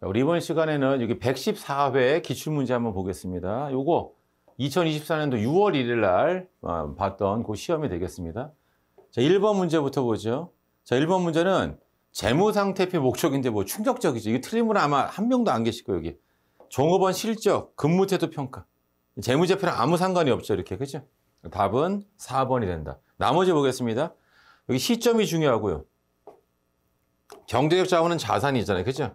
우리 이번 시간에는 여기 114회 기출문제 한번 보겠습니다. 요거 2024년도 6월 1일 날 봤던 그 시험이 되겠습니다. 자, 1번 문제부터 보죠. 자, 1번 문제는 재무상태표 목적인데 뭐 충격적이죠. 이게 틀린 분은 아마 한 명도 안 계실 거예요, 여기. 종업원 실적, 근무태도 평가. 재무제표랑 아무 상관이 없죠, 이렇게. 그죠? 답은 4번이 된다. 나머지 보겠습니다. 여기 시점이 중요하고요. 경제적 자원은 자산이잖아요. 그죠?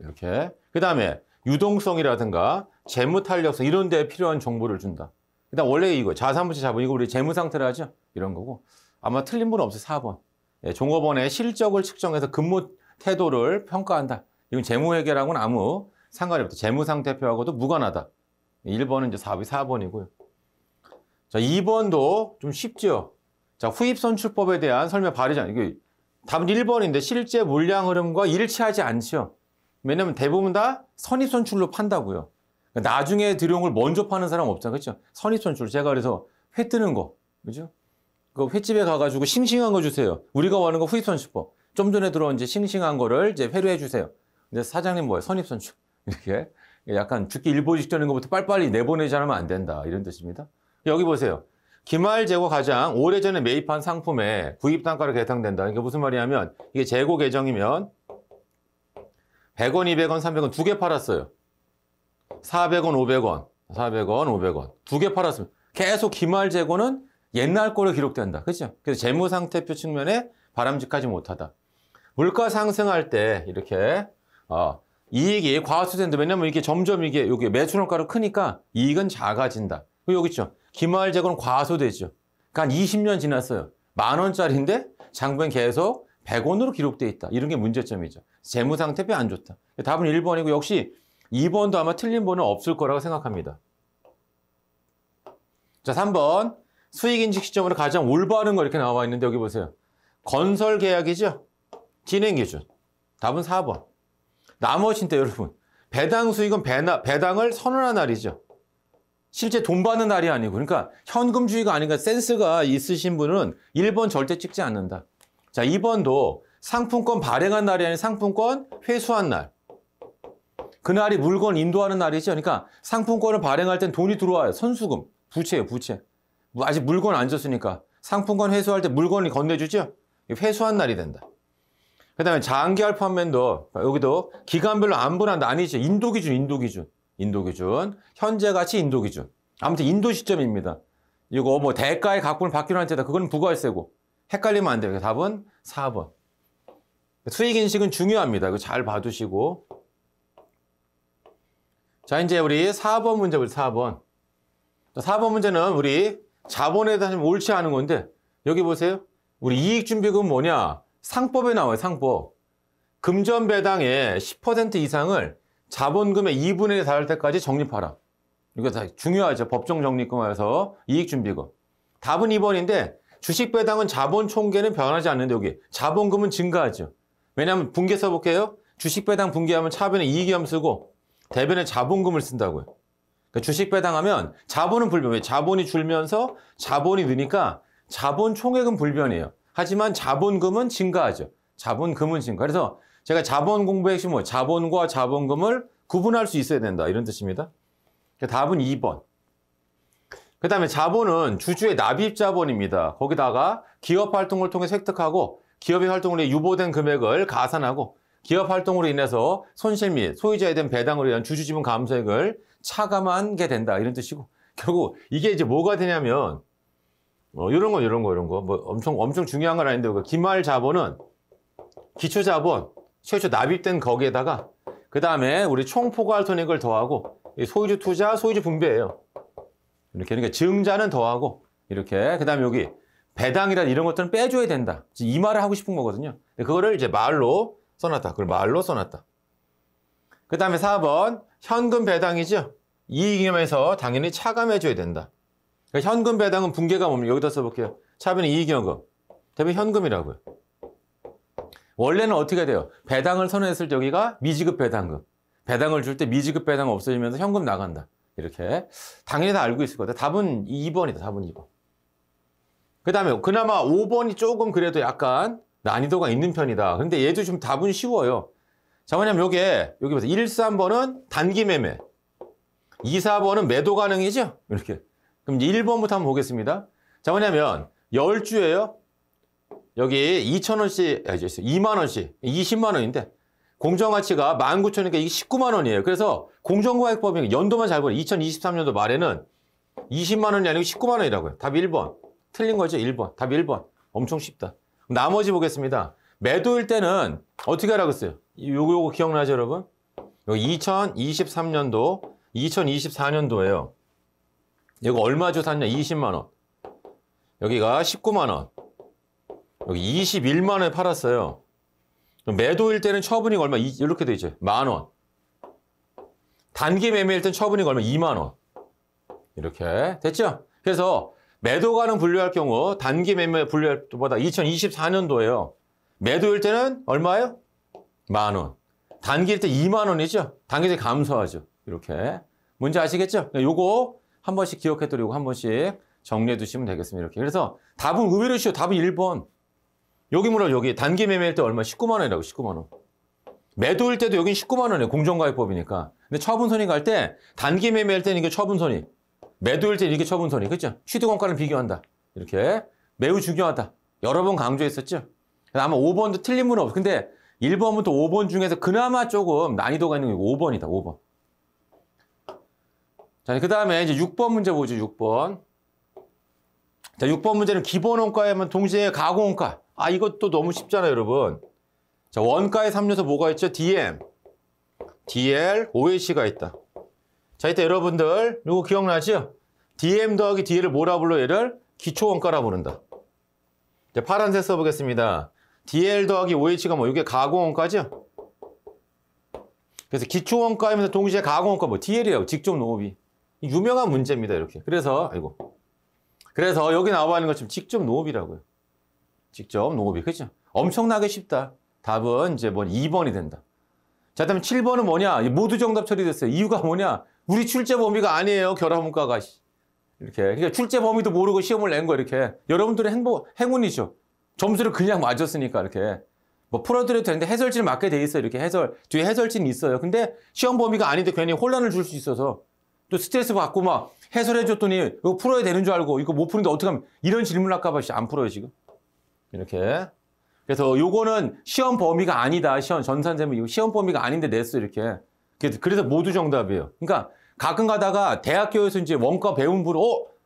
이렇게. 그 다음에 유동성이라든가 재무탄력성 이런 데에 필요한 정보를 준다. 그 다음 원래 이거 자산부채 자본 이거 우리 재무상태를 하죠. 이런 거고. 아마 틀린 분은 없어요. 4번. 예, 종업원의 실적을 측정해서 근무 태도를 평가한다. 이건 재무회계랑은 아무 상관이 없다. 재무상태표하고도 무관하다. 1번은 이제 4번이고요. 자, 2번도 좀 쉽죠. 자, 후입선출법에 대한 설명 발의잖아요. 이게 답은 1번인데 실제 물량 흐름과 일치하지 않죠. 왜냐면 대부분 다 선입선출로 판다고요. 나중에 들여온 걸 먼저 파는 사람 없잖아요. 그렇죠? 선입선출. 제가 그래서 회 뜨는 거. 그죠? 그 횟집에 가가지고 싱싱한 거 주세요. 우리가 원하는 거 후입선출법. 좀 전에 들어온 이제 싱싱한 거를 이제 회류해 주세요. 근데 사장님 뭐예요? 선입선출. 이렇게. 약간 죽기 일보 직전인 것부터 빨리빨리 내보내지 않으면 안 된다. 이런 뜻입니다. 여기 보세요. 기말 재고 가장 오래전에 매입한 상품에 구입단가로 해당된다. 이게 무슨 말이냐면 이게 재고 계정이면 100원, 200원, 300원 두 개 팔았어요. 400원, 500원, 400원, 500원 두 개 팔았으면 계속 기말 재고는 옛날 거로 기록된다. 그렇죠? 그래서 재무상태표 측면에 바람직하지 못하다. 물가 상승할 때 이렇게 이익이 과수된다. 왜냐면 이게 점점 이게 여기 매출원가로 크니까 이익은 작아진다. 그리고 여기 있죠. 기말 재고는 과소되죠. 그러니까 한 20년 지났어요. 10,000원짜리인데 장부엔 계속 100원으로 기록돼 있다. 이런 게 문제점이죠. 재무상태표 안 좋다. 답은 1번이고 역시 2번도 아마 틀린 번은 없을 거라고 생각합니다. 자, 3번. 수익인식 시점으로 가장 올바른 거 이렇게 나와 있는데 여기 보세요. 건설 계약이죠. 진행 기준. 답은 4번. 나머지인데 여러분. 배당 수익은 배당을 선언한 날이죠. 실제 돈 받는 날이 아니고. 그러니까 현금주의가 아니니까 센스가 있으신 분은 1번 절대 찍지 않는다. 자, 2번도 상품권 발행한 날이 아닌 상품권 회수한 날. 그날이 물건 인도하는 날이죠. 그러니까 상품권을 발행할 땐 돈이 들어와요. 선수금. 부채예요, 부채. 아직 물건 안 줬으니까 상품권 회수할 때 물건이 건네주죠. 회수한 날이 된다. 그 다음에 장기할 판매도 여기도 기간별로 안분한 날이죠. 인도기준. 현재 가치 인도기준. 아무튼 인도 시점입니다. 이거 뭐 대가의 각분을 받기로 한 때다. 그건 부가세고. 헷갈리면 안 돼요. 답은 4번. 수익인식은 중요합니다. 이거 잘 봐두시고. 자, 이제 우리 4번 문제 보죠. 4번. 4번 문제는 우리 자본에 대해서 옳지 않은 건데 여기 보세요. 우리 이익준비금은 뭐냐? 상법에 나와요. 상법. 금전 배당의 10% 이상을 자본금의 2분의 1에 달할 때까지 적립하라. 이거 다 중요하죠. 법정 적립금에서 이익준비금. 답은 2번인데 주식 배당은 자본 총계는 변하지 않는데 여기 자본금은 증가하죠. 왜냐하면 분계 써볼게요. 주식 배당 분계하면 차변에 이익이염 쓰고 대변에 자본금을 쓴다고요. 그러니까 주식 배당하면 자본은 불변. 왜? 자본이 줄면서 자본이 느니까 자본 총액은 불변이에요. 하지만 자본금은 증가하죠. 자본금은 증가. 그래서 제가 자본 공부의 핵심은 뭐 자본과 자본금을 구분할 수 있어야 된다. 이런 뜻입니다. 그러니까 답은 2번. 그 다음에 자본은 주주의 납입 자본입니다. 거기다가 기업 활동을 통해 획득하고 기업의 활동으로 유보된 금액을 가산하고 기업 활동으로 인해서 손실 및 소유자에 대한 배당으로 인한 주주 지분 감소액을 차감하게 된다. 이런 뜻이고 결국 이게 이제 뭐가 되냐면 이런 거 뭐 엄청 중요한 건 아닌데 기말 자본은 기초 자본 최초 납입된 거기에다가 그 다음에 우리 총 포괄 손익을 더하고 소유주 투자, 소유주 분배예요. 이렇게 그러니까 증자는 더하고 이렇게 그 다음에 여기 배당이라 이런 것들은 빼줘야 된다. 이 말을 하고 싶은 거거든요. 그거를 이제 말로 써놨다. 그걸 말로 써놨다. 그 다음에 4번 현금 배당이죠. 이익잉여에서 당연히 차감해줘야 된다. 그러니까 현금 배당은 분계가 뭡니까? 여기다 써볼게요. 차변에 이익잉여금. 대부분 현금이라고요. 원래는 어떻게 돼요? 배당을 선언했을 때 여기가 미지급 배당금. 배당을 줄 때 미지급 배당 없어지면서 현금 나간다. 이렇게. 당연히 다 알고 있을 거다. 답은 2번이다. 답은 2번. 그 다음에 그나마 5번이 조금 그래도 약간 난이도가 있는 편이다. 근데 얘도 좀 답은 쉬워요. 자, 뭐냐면 여기 보세요. 1, 3번은 단기 매매. 2, 4번은 매도 가능이죠? 이렇게. 그럼 이제 1번부터 한번 보겠습니다. 자, 뭐냐면 10주예요. 여기 2,000원씩, 2만원씩, 20만원인데 공정가치가 19,000원이니까 이게 19만원이에요. 그래서 공정거래법이 연도만 잘 보래. 2023년도 말에는 20만원이 아니고 19만원이라고요. 답이 1번. 틀린 거죠, 1번. 답이 1번. 엄청 쉽다. 나머지 보겠습니다. 매도일 때는 어떻게 하라고 했어요? 요거 기억나죠, 여러분? 여기 2023년도, 2024년도예요. 이거 얼마 주 샀냐? 20만원. 여기가 19만원. 여기 21만원에 팔았어요. 매도일 때는 처분이가 얼마? 이렇게 돼 있죠. 만원. 단기 매매일 때는 처분이가 얼마? 2만원. 이렇게 됐죠? 그래서 매도가는 분류할 경우 단기 매매 분류할 때보다 2024년도예요. 매도일 때는 얼마예요? 만원. 단기일 때 2만원이죠? 단기일 때 감소하죠. 이렇게. 뭔지 아시겠죠? 요거 한 번씩 기억해두고 요거 한 번씩 정리해 두시면 되겠습니다. 이렇게. 그래서 답은 의외로 쉬워. 답은 1번. 여기 뭐라 여기 단기 매매일 때 얼마? 19만원이라고 19만원. 매도일 때도 여긴 19만원이에요. 공정가액법이니까. 근데 처분손익 갈 때 단기 매매일 때는 이게 처분손익. 매도일 때는 이게 처분손익. 그렇죠? 취득원가를 비교한다. 이렇게. 매우 중요하다. 여러 번 강조했었죠? 아마 5번도 틀린 분은 없어. 근데 1번부터 5번 중에서 그나마 조금 난이도가 있는 게 5번이다. 5번. 자, 그 다음에 이제 6번 문제 보죠. 6번. 자, 6번 문제는 기본 원가에만 동시에 가공 원가. 아, 이것도 너무 쉽잖아요, 여러분. 자, 원가의 3요소 뭐가 있죠? DM, DL, OH가 있다. 자, 이때 여러분들 이거 기억나죠? DM 더하기 DL을 뭐라 불러? 얘를 기초원가라 부른다. 자, 파란색 써보겠습니다. DL 더하기 OH가 뭐 이게 가공원가죠? 그래서 기초원가이면서 동시에 가공원가 뭐 DL이라고 직접 농업이. 유명한 문제입니다, 이렇게. 그래서 그래서 여기 나와 있는 것처럼 직접 농업이라고요. 직접 농업이. 그죠? 엄청나게 쉽다. 답은 이제 뭐 2번이 된다. 자, 그다음에 7번은 뭐냐? 모두 정답 처리됐어요. 이유가 뭐냐? 우리 출제 범위가 아니에요. 결합문과가. 이렇게. 그러니까 출제 범위도 모르고 시험을 낸 거 이렇게. 여러분들의 행운이죠. 점수를 그냥 맞았으니까 이렇게. 뭐 풀어드려도 되는데 해설지는 맞게 돼 있어요. 이렇게 뒤에 해설지는 있어요. 근데 시험 범위가 아닌데 괜히 혼란을 줄 수 있어서 또 스트레스 받고 막 해설해줬더니 이거 풀어야 되는 줄 알고 이거 못 푸는데 어떡하면 이런 질문 할까 봐 안 풀어요, 지금. 이렇게. 그래서 요거는 시험 범위가 아니다. 전산제문 시험 범위가 아닌데 냈어, 이렇게. 그래서 모두 정답이에요. 그러니까 가끔 가다가 대학교에서 이제 원가 배운 분은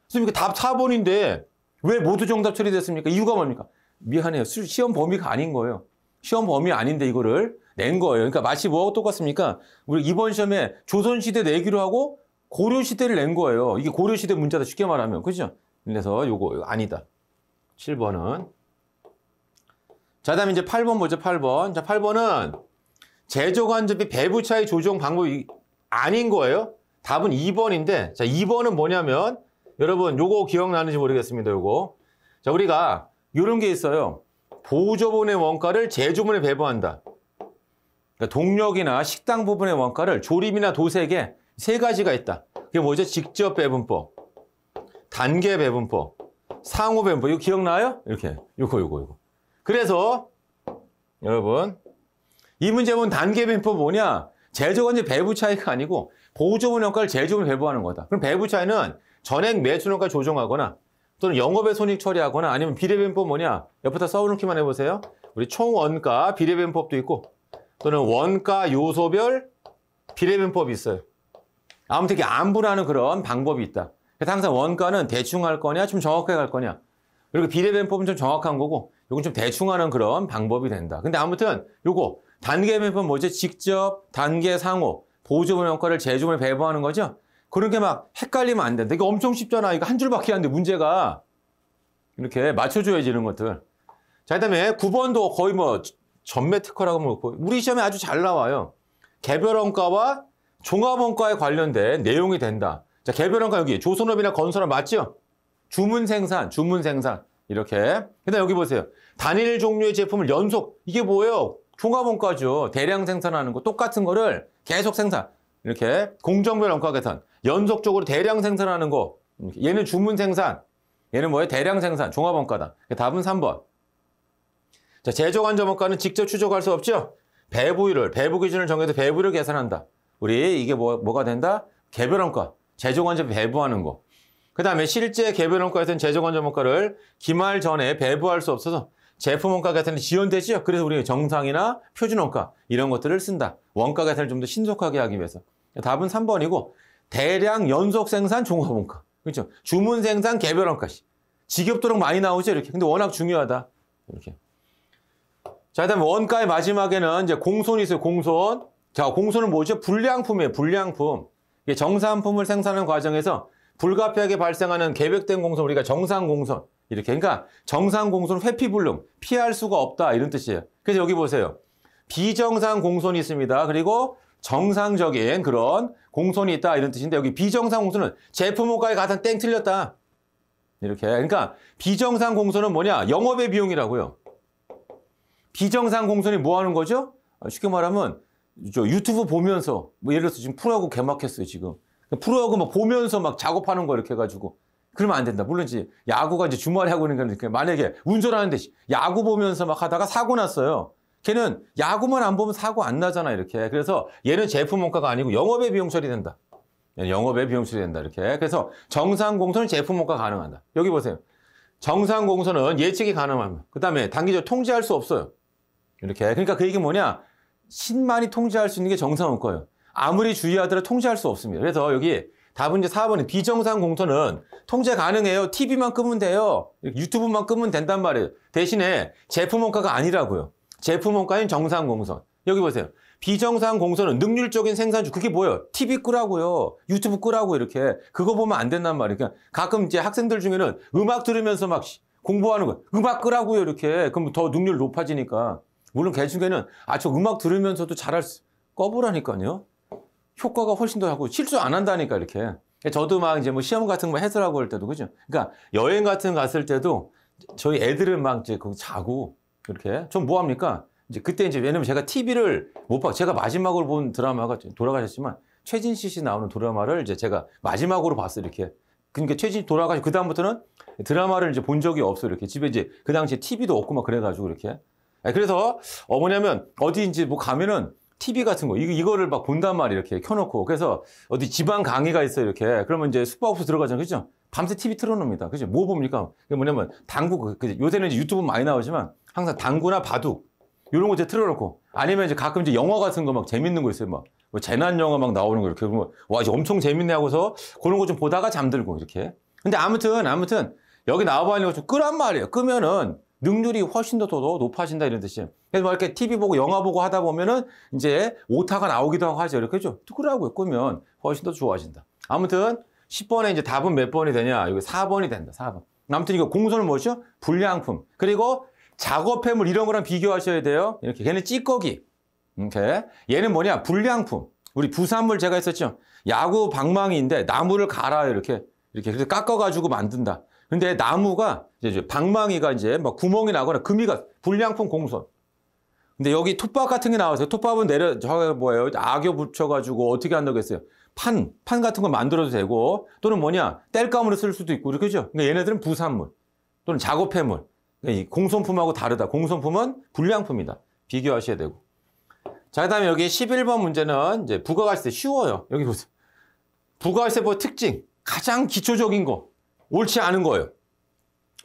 선생님 이거 답 4번인데 왜 모두 정답 처리됐습니까? 이유가 뭡니까? 미안해요. 시험 범위가 아닌 거예요. 시험 범위 아닌데 이거를 낸 거예요. 그러니까 마치 뭐하고 똑같습니까? 우리 이번 시험에 조선시대 내기로 하고 고려시대를 낸 거예요. 이게 고려시대 문자다 쉽게 말하면. 그죠? 그래서 요거 아니다. 7번은. 자, 다음에 이제 8번 보죠. 8번. 자, 8번은 제조간접비 배부 차이 조정 방법이 아닌 거예요. 답은 2번인데, 자, 2번은 뭐냐면, 여러분, 요거 기억나는지 모르겠습니다. 요거. 자, 우리가 요런 게 있어요. 보조본의 원가를 제조본에 배부한다. 그러니까 동력이나 식당 부분의 원가를 조립이나 도색에 세 가지가 있다. 그게 뭐죠? 직접 배분법, 단계 배분법, 상호 배분법. 이거 기억나요? 이렇게. 요거. 그래서 여러분 이 문제 보면 단계 배분법 뭐냐? 제조간접 배부 차이가 아니고 보조본 원가를 제조본에 배부하는 거다. 그럼 배부 차이는 전액 매출원가 조정하거나 또는 영업의 손익 처리하거나 아니면 비례배분법 뭐냐? 옆에다 써놓기만 해보세요. 우리 총원가 비례배분법도 있고 또는 원가 요소별 비례배분법이 있어요. 아무튼 이렇게 안분하는 그런 방법이 있다. 그래서 항상 원가는 대충 할 거냐 좀 정확하게 할 거냐. 그리고 비례배분법은 좀 정확한 거고 이건 좀 대충 하는 그런 방법이 된다. 근데 아무튼 요거 단계 배분법 뭐죠? 직접, 단계, 상호, 보조본 원가를 제조본에 배부하는 거죠? 그런 게 막 헷갈리면 안 된다. 이거 엄청 쉽잖아. 이거 한 줄밖에 안 돼. 문제가. 이렇게 맞춰줘야지 이런 것들. 자, 그다음에 9번도 거의 뭐 전매 특허라고 하면 우리 시험에 아주 잘 나와요. 개별원가와 종합원가에 관련된 내용이 된다. 자, 개별원가 여기 조선업이나 건설업 맞죠? 주문 생산. 이렇게. 근데 여기 보세요. 단일 종류의 제품을 연속. 이게 뭐예요? 종합원가죠. 대량 생산하는 거. 똑같은 거를 계속 생산. 이렇게 공정별 원가 계산. 연속적으로 대량 생산하는 거. 얘는 주문 생산. 얘는 뭐예요? 대량 생산. 종합원가다. 답은 3번. 자, 제조간접 원가는 직접 추적할 수 없죠? 배부 기준을 정해서 배부를 계산한다. 우리 이게 뭐가 된다? 개별원가, 제조건조 배부하는 거. 그 다음에 실제 개별원가에서는 제조건조원가를 기말 전에 배부할 수 없어서 제품원가 계산이 지연되죠. 그래서 우리가 정상이나 표준원가 이런 것들을 쓴다. 원가 계산을 좀 더 신속하게 하기 위해서. 답은 3번이고 대량 연속 생산 종합원가. 그렇죠? 주문 생산 개별원가. 지겹도록 많이 나오죠. 이렇게. 근데 워낙 중요하다. 이렇게. 자, 그다음에 원가의 마지막에는 이제 공손이 있어요. 공손. 자, 공손은 뭐죠? 불량품이에요. 불량품. 이게 정산품을 생산하는 과정에서 불가피하게 발생하는 계획된 공손, 우리가 정상 공손. 이렇게. 그러니까 정상 공손은 회피불능, 피할 수가 없다. 이런 뜻이에요. 그래서 여기 보세요. 비정상 공손이 있습니다. 그리고 정상적인 그런 공손이 있다. 이런 뜻인데 여기 비정상 공손은 제품 원가에 가장 땡 틀렸다. 이렇게. 그러니까 비정상 공손은 뭐냐? 영업의 비용이라고요. 비정상 공손이 뭐 하는 거죠? 쉽게 말하면 저 유튜브 보면서 뭐 예를 들어서 지금 프로야구 개막했어요. 지금 프로야구 막 보면서 막 작업하는 거 이렇게 해가지고 그러면 안 된다. 물론 이제 야구가 이제 주말에 하고 있는 거니까 만약에 운전하는데 야구 보면서 막 하다가 사고 났어요. 걔는 야구만 안 보면 사고 안 나잖아. 이렇게. 그래서 얘는 제품 원가가 아니고 영업의 비용 처리된다. 영업의 비용 처리된다. 이렇게. 그래서 정상 공손은 제품 원가 가능하다. 여기 보세요. 정상 공손은 예측이 가능합니다. 그 다음에 단기적으로 통제할 수 없어요. 이렇게. 그러니까 그 얘기 뭐냐? 신만이 통제할 수 있는 게 정상 원가예요. 아무리 주의하더라도 통제할 수 없습니다. 그래서 여기 답은 이제 4번은 비정상 공손은 통제 가능해요. TV만 끄면 돼요. 유튜브만 끄면 된단 말이에요. 대신에 제품 원가가 아니라고요. 제품 원가인 정상 공손. 여기 보세요. 비정상 공손은 능률적인 생산주. 그게 뭐예요? TV 끄라고요. 유튜브 끄라고 이렇게. 그거 보면 안 된단 말이에요. 그러니까 가끔 이제 학생들 중에는 음악 들으면서 막 공부하는 거. 음악 끄라고요. 이렇게. 그럼 더 능률 높아지니까. 물론 걔 중에는 저 음악 들으면서도 잘할 수 꺼보라니까요. 효과가 훨씬 더 하고 실수 안 한다니까 이렇게. 저도 막 이제 뭐 시험 같은 거 해설하고 할 때도 그죠. 그러니까 여행 같은 거 갔을 때도 저희 애들은 막 이제 거기 자고 그렇게 좀 뭐 합니까? 이제 그때 이제 왜냐면 제가 TV를 못 봐. 제가 마지막으로 본 드라마가 돌아가셨지만 최진실 씨 나오는 드라마를 이제 제가 마지막으로 봤어요. 이렇게. 그러니까 최진실 돌아가시고 그다음부터는 드라마를 이제 본 적이 없어요. 이렇게 집에 이제 그 당시에 TV도 없고 막 그래가지고 이렇게. 그래서 뭐냐면 어디인지 뭐 가면은 TV 같은 거 이거를 막 본단 말이에요. 이렇게 켜놓고. 그래서 어디 지방 강의가 있어요. 이렇게. 그러면 이제 숙박업소 들어가잖아요. 그죠? 밤새 TV 틀어놓습니다. 그죠? 뭐 봅니까? 그게 뭐냐면 당구. 요새는 이제 유튜브 많이 나오지만 항상 당구나 바둑 이런 거 이제 틀어놓고 아니면 이제 가끔 이제 영화 같은 거 막 재밌는 거 있어요. 막 뭐 재난 영화 막 나오는 거 이렇게 그러면 와 이제 엄청 재밌네 하고서 그런 거 좀 보다가 잠들고 이렇게. 근데 아무튼 여기 나와봐야 좀 끄란 말이에요. 끄면은 능률이 훨씬 더 높아진다 이런 뜻이에요. 그래서 뭐 이렇게 TV 보고 영화 보고 하다 보면은 이제 오타가 나오기도 하고 하죠. 이렇게 죠. 끄라고요. 끄면 훨씬 더 좋아진다. 아무튼 10번에 이제 답은 몇 번이 되냐? 여기 4번이 된다. 4번. 아무튼 이거 공손은 뭐죠? 불량품. 그리고 작업폐물 이런 거랑 비교하셔야 돼요. 이렇게 걔는 찌꺼기. 이렇게. 얘는 뭐냐? 불량품. 우리 부산물 제가 했었죠. 야구 방망이인데 나무를 갈아요. 이렇게. 그래서 깎아가지고 만든다. 근데 나무가 이제 방망이가 이제 막 구멍이 나거나 금이가 불량품 공손. 근데 여기 톱밥 같은 게 나와서 톱밥은 뭐예요? 악교 붙여가지고 어떻게 한다고 했어요? 판 같은 거 만들어도 되고 또는 뭐냐? 땔감으로 쓸 수도 있고 그렇죠? 그러니까 얘네들은 부산물 또는 작업폐물. 이 공손품하고 다르다. 공손품은 불량품이다. 비교하셔야 되고. 자, 그다음에 여기 11번 문제는 이제 부가가치세 쉬워요. 여기 보세요. 부가가치세법 특징 가장 기초적인 거 옳지 않은 거예요.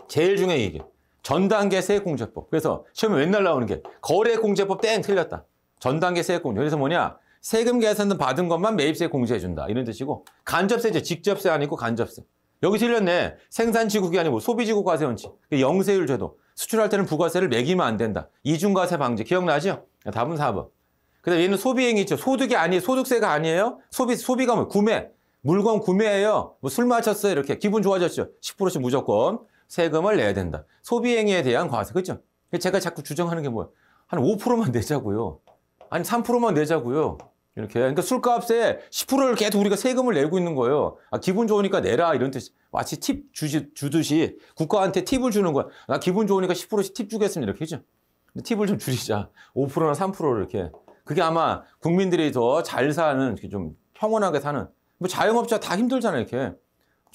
제일 중요한 이게 전단계 세액공제법. 그래서 시험에 맨날 나오는 게 거래공제법 땡 틀렸다. 전단계 세액공제. 그래서 뭐냐? 세금 계산 받은 것만 매입세 공제해준다. 이런 뜻이고 간접세제 직접세 아니고 간접세. 여기 틀렸네. 생산지국이 아니고 소비지국 과세원칙. 영세율 제도. 수출할 때는 부가세를 매기면 안 된다. 이중과세 방지. 기억나죠? 답은 4번. 그다음에 얘는 소비행위 있죠. 소득이 아니에요. 소득세가 아니에요. 소비가 뭐 구매. 물건 구매해요. 뭐 술 마셨어요. 이렇게 기분 좋아졌죠. 10%씩 무조건 세금을 내야 된다. 소비행위에 대한 과세. 그렇죠? 제가 자꾸 주장하는 게 뭐예요? 한 5%만 내자고요. 아니 3%만 내자고요. 이렇게. 그러니까 술값에 10%를 계속 우리가 세금을 내고 있는 거예요. 기분 좋으니까 내라 이런 뜻이. 마치 팁 주듯이 국가한테 팁을 주는 거야. 나 기분 좋으니까 10%씩 팁 주겠습니다. 이렇게 죠 팁을 좀 줄이자. 5%나 3%를 이렇게. 그게 아마 국민들이 더 잘 사는, 좀 평온하게 사는. 뭐 자영업자 다 힘들잖아요. 이렇게.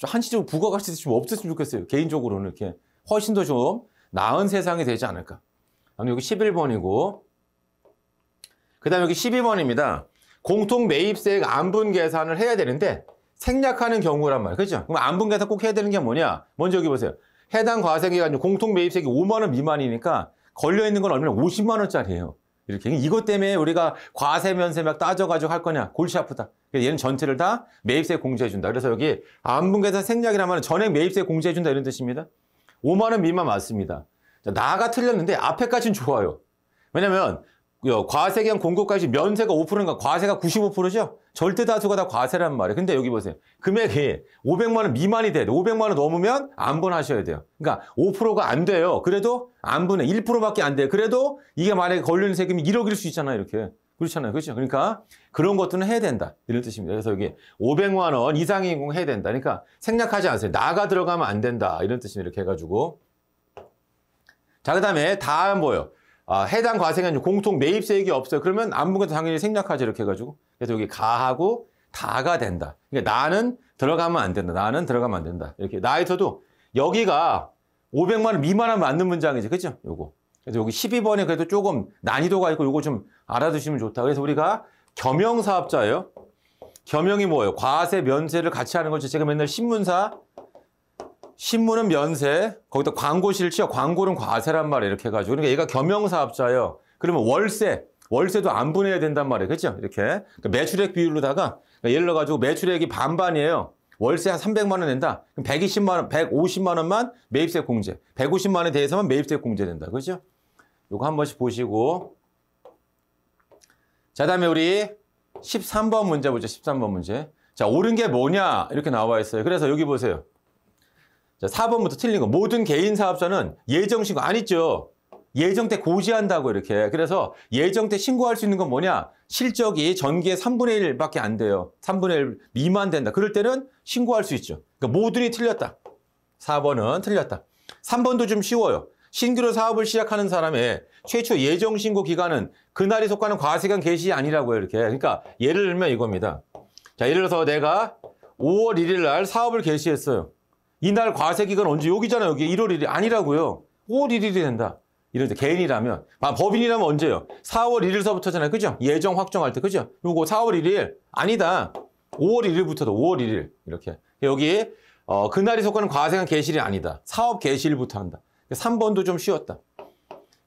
한시적으로 부가가치세 좀 없었으면 좋겠어요. 개인적으로는 이렇게. 훨씬 더 좀 나은 세상이 되지 않을까. 여기 11번이고. 그다음에 여기 12번입니다. 공통 매입세액 안분 계산을 해야 되는데 생략하는 경우란 말이에요. 그렇죠? 그럼 안분 계산 꼭 해야 되는 게 뭐냐? 먼저 여기 보세요. 해당 과세기간 공통 매입세액이 5만 원 미만이니까 걸려 있는 건 얼마나 50만 원짜리예요. 이렇게 이것 때문에 우리가 과세 면세 막 따져가지고 할 거냐? 골치 아프다. 얘는 전체를 다 매입세 공제해 준다. 그래서 여기 안분 계산 생략이라면 전액 매입세 공제해 준다 이런 뜻입니다. 5만 원 미만 맞습니다. 자, 나가 틀렸는데 앞에까지는 좋아요. 왜냐면 과세기간 공고까지 면세가 5%인가 과세가 95%죠? 절대 다수가 다 과세란 말이에요. 근데 여기 보세요. 금액이 500만 원 미만이 돼야 돼. 500만 원 넘으면 안분하셔야 돼요. 그러니까 5%가 안 돼요. 그래도 안분에 1%밖에 안 돼요. 그래도 이게 만약에 걸리는 세금이 1억일 수 있잖아요. 이렇게. 그렇잖아요. 그렇죠? 그러니까 그런 것들은 해야 된다. 이런 뜻입니다. 그래서 여기 500만 원 이상의 인공 해야 된다. 그러니까 생략하지 않으세요. 나가 들어가면 안 된다. 이런 뜻입니다. 이렇게 해가지고. 자, 그 다음에 다음 뭐예요? 해당 과세는 공통 매입세액이 없어요. 그러면 안분계산 당연히 생략하죠. 이렇게 해가지고. 그래서 여기 가하고 다가 된다. 그러니까 나는 들어가면 안 된다. 나는 들어가면 안 된다. 이렇게 나에서도 여기가 500만 원 미만하면 맞는 문장이지. 그죠? 요거. 그래서 여기 12번에 그래도 조금 난이도가 있고 요거 좀 알아두시면 좋다. 그래서 우리가 겸용사업자예요. 겸용이 뭐예요? 과세, 면세를 같이 하는 거죠. 제가 맨날 신문사, 신문은 면세, 거기다 광고 실치요. 광고는 과세란 말이에요. 이렇게 해가지고. 그러니까 얘가 겸용사업자예요. 그러면 월세도 안분해야 된단 말이에요. 그렇죠? 이렇게. 그러니까 매출액 비율로다가 그러니까 예를 들어가지고 매출액이 반반이에요. 월세 한 300만 원 낸다. 그럼 120만 원, 150만 원만 매입세 공제. 150만 원에 대해서만 매입세 공제된다. 그렇죠? 요거 한 번씩 보시고. 자, 다음에 우리 13번 문제 보죠. 13번 문제. 자, 옳은 게 뭐냐? 이렇게 나와 있어요. 그래서 여기 보세요. 자, 4번부터 틀린 거. 모든 개인 사업자는 예정 신고 안 있죠. 예정 때 고지한다고 이렇게. 그래서 예정 때 신고할 수 있는 건 뭐냐? 실적이 전기의 3분의 1밖에 안 돼요. 3분의 1 미만 된다. 그럴 때는 신고할 수 있죠. 그러니까 모든이 틀렸다. 4번은 틀렸다. 3번도 좀 쉬워요. 신규로 사업을 시작하는 사람의 최초 예정 신고 기간은 그날이 속하는 과세기간 개시 아니라고요. 이렇게. 그러니까 예를 들면 이겁니다. 자, 예를 들어서 내가 5월 1일 날 사업을 개시했어요. 이날 과세기간 언제? 여기잖아요. 여기 1월 1일 아니라고요. 5월 1일이 된다. 이럴 때 개인이라면. 법인이라면 언제요? 4월 1일서부터잖아요. 그죠? 예정 확정할 때. 그죠? 요거 4월 1일 아니다. 5월 1일부터도 5월 1일. 이렇게. 여기 그날이 속하는 과세기간 개시일이 아니다. 사업 개시일부터 한다. 3번도 좀 쉬웠다.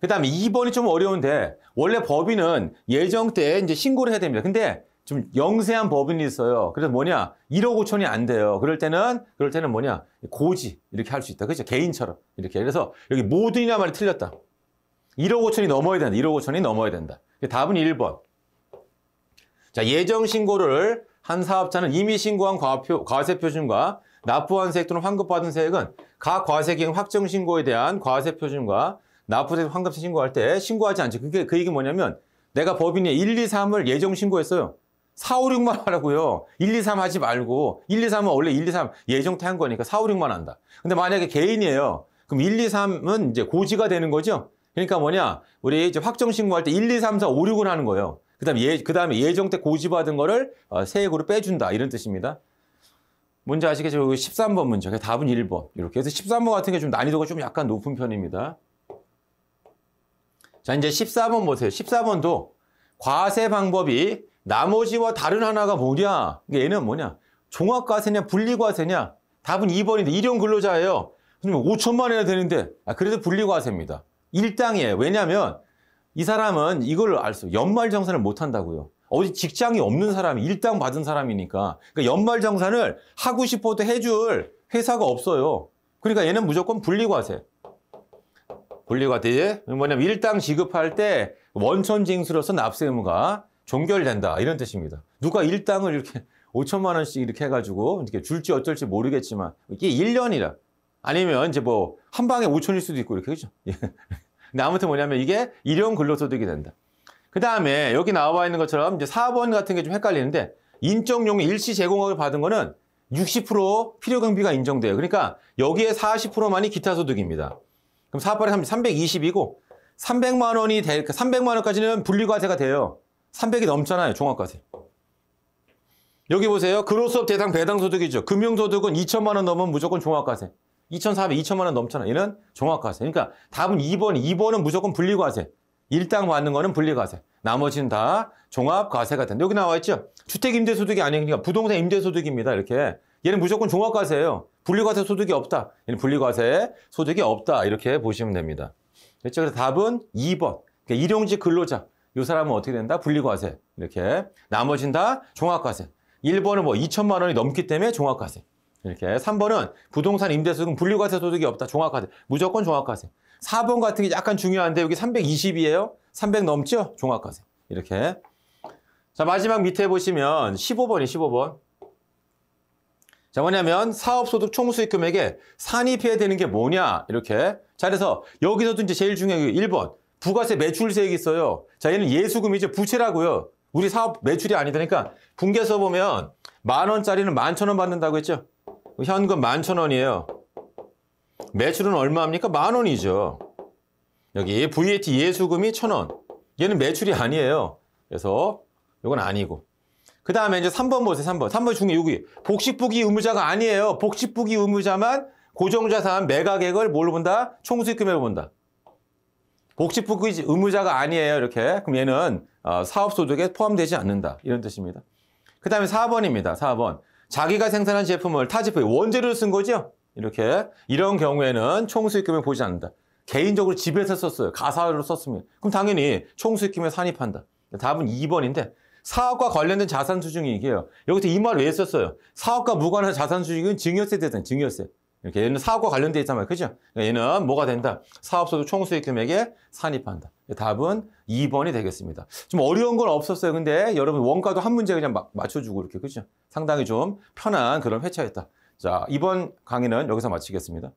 그 다음에 2번이 좀 어려운데 원래 법인은 예정 때 이제 신고를 해야 됩니다. 근데 좀 영세한 법인이 있어요. 그래서 뭐냐? 1억 5천이 안 돼요. 그럴 때는 뭐냐? 고지. 이렇게 할 수 있다. 그렇죠? 개인처럼. 이렇게. 그래서 여기 모든이란 말이 틀렸다. 1억 5천이 넘어야 된다. 1억 5천이 넘어야 된다. 답은 1번. 자, 예정 신고를 한 사업자는 이미 신고한 과세 표준과 납부한 세액 또는 환급받은 세액은 각 과세기간 확정 신고에 대한 과세 표준과 납부세액 환급세 신고할 때 신고하지 않지. 그 얘기 뭐냐면 내가 법인에 1, 2, 3을 예정 신고했어요. 4, 5, 6만 하라고요. 1, 2, 3 하지 말고 1, 2, 3은 원래 1, 2, 3 예정 때 한 거니까 4, 5, 6만 한다. 근데 만약에 개인이에요. 그럼 1, 2, 3은 이제 고지가 되는 거죠. 그러니까 뭐냐? 우리 이제 확정 신고할 때 1, 2, 3, 4, 5, 6을 하는 거예요. 그다음에 예정 때 고지받은 거를 세액으로 빼준다. 이런 뜻입니다. 문제 아시겠죠? 13번 문제. 답은 1번. 이렇게 해서 13번 같은 게 좀 난이도가 좀 약간 높은 편입니다. 자, 이제 14번 보세요. 14번도 과세 방법이 나머지와 다른 하나가 뭐냐? 얘는 뭐냐? 종합과세냐? 분리과세냐? 답은 2번인데 일용 근로자예요. 그러면 5천만 원이나 되는데 그래도 분리과세입니다. 일당이에요. 왜냐하면 이 사람은 이걸 알 수 연말정산을 못 한다고요. 어디 직장이 없는 사람이 일당 받은 사람이니까. 그러니까 연말정산을 하고 싶어도 해줄 회사가 없어요. 그러니까 얘는 무조건 분리과세. 분리과세 뭐냐면 일당 지급할 때 원천징수로서 납세 의무가 종결된다. 이런 뜻입니다. 누가 일당을 이렇게 5천만 원씩 이렇게 해가지고 이렇게 줄지 어쩔지 모르겠지만 이게 1년이라. 아니면 이제 뭐 한 방에 5천일 수도 있고 이렇게 그죠? 근데 아무튼 뭐냐면 이게 일용 근로소득이 된다. 그 다음에 여기 나와 있는 것처럼 이제 4번 같은 게 좀 헷갈리는데 인적용 일시 제공을 받은 거는 60% 필요경비가 인정돼요. 그러니까 여기에 40%만이 기타 소득입니다. 그럼 4번에 320이고 300만 원이 그러니까 300만 원까지는 분리과세가 돼요. 300이 넘잖아요. 종합과세. 여기 보세요. 근로수업 대상 배당소득이죠. 금융소득은 2천만 원 넘으면 무조건 종합과세. 2,400, 2천만 원 넘잖아. 얘는 종합과세. 그러니까 답은 2번. 2번은 무조건 분리과세. 일당 받는 거는 분리과세. 나머지는 다 종합과세가 된다. 여기 나와 있죠? 주택임대소득이 아니니까 부동산 임대소득입니다. 이렇게. 얘는 무조건 종합과세예요. 분리과세 소득이 없다. 얘는 분리과세 소득이 없다. 이렇게 보시면 됩니다. 그렇죠? 그래서 답은 2번. 그러니까 일용직 근로자. 이 사람은 어떻게 된다? 분리과세. 이렇게. 나머지는 다 종합과세. 1번은 뭐 2천만 원이 넘기 때문에 종합과세. 이렇게. 3번은 부동산 임대소득은 분리과세 소득이 없다. 종합과세. 무조건 종합과세. 4번 같은 게 약간 중요한데 여기 320이에요. 300 넘죠? 종합과세. 이렇게. 자, 마지막 밑에 보시면 15번이 15번. 자, 뭐냐면 사업소득 총수익 금액에 산입해야 되는 게 뭐냐? 이렇게. 자, 그래서 여기서도 이제 제일 중요한 게 1번. 부가세 매출세액이 있어요. 자, 얘는 예수금이죠. 부채라고요. 우리 사업 매출이 아니다니까 분계서 보면 10,000원짜리는 11,000원 받는다고 했죠. 현금 11,000원이에요. 매출은 얼마입니까? 10,000원이죠. 여기 VAT 예수금이 1,000원. 얘는 매출이 아니에요. 그래서 이건 아니고. 그 다음에 이제 3번 보세요. 3번. 3번 중에 여기 복식부기 의무자가 아니에요. 복식부기 의무자만 고정자산 매각액을 뭘로 본다? 총수익 금액을 본다. 복식부기 의무자가 아니에요. 이렇게. 그럼 얘는 사업소득에 포함되지 않는다. 이런 뜻입니다. 그 다음에 4번입니다. 4번. 자기가 생산한 제품을 타 제품에 원재료를 쓴 거죠. 이렇게. 이런 경우에는 총수익 금액 보지 않는다. 개인적으로 집에서 썼어요. 가사로 썼으면. 그럼 당연히 총수익 금액 산입한다. 답은 2번인데 사업과 관련된 자산 수중이익이에요. 여기서 이 말 왜 썼어요? 사업과 무관한 자산 수중이익은 증여세 대상, 증여세. 이렇게 얘는 사업과 관련돼 있단 말이에요. 그죠? 얘는 뭐가 된다? 사업소득 총수익 금액에 산입한다. 답은 2번이 되겠습니다. 좀 어려운 건 없었어요. 근데 여러분 원가도 한 문제 그냥 맞춰주고 이렇게. 그죠? 상당히 좀 편한 그런 회차였다. 자, 이번 강의는 여기서 마치겠습니다.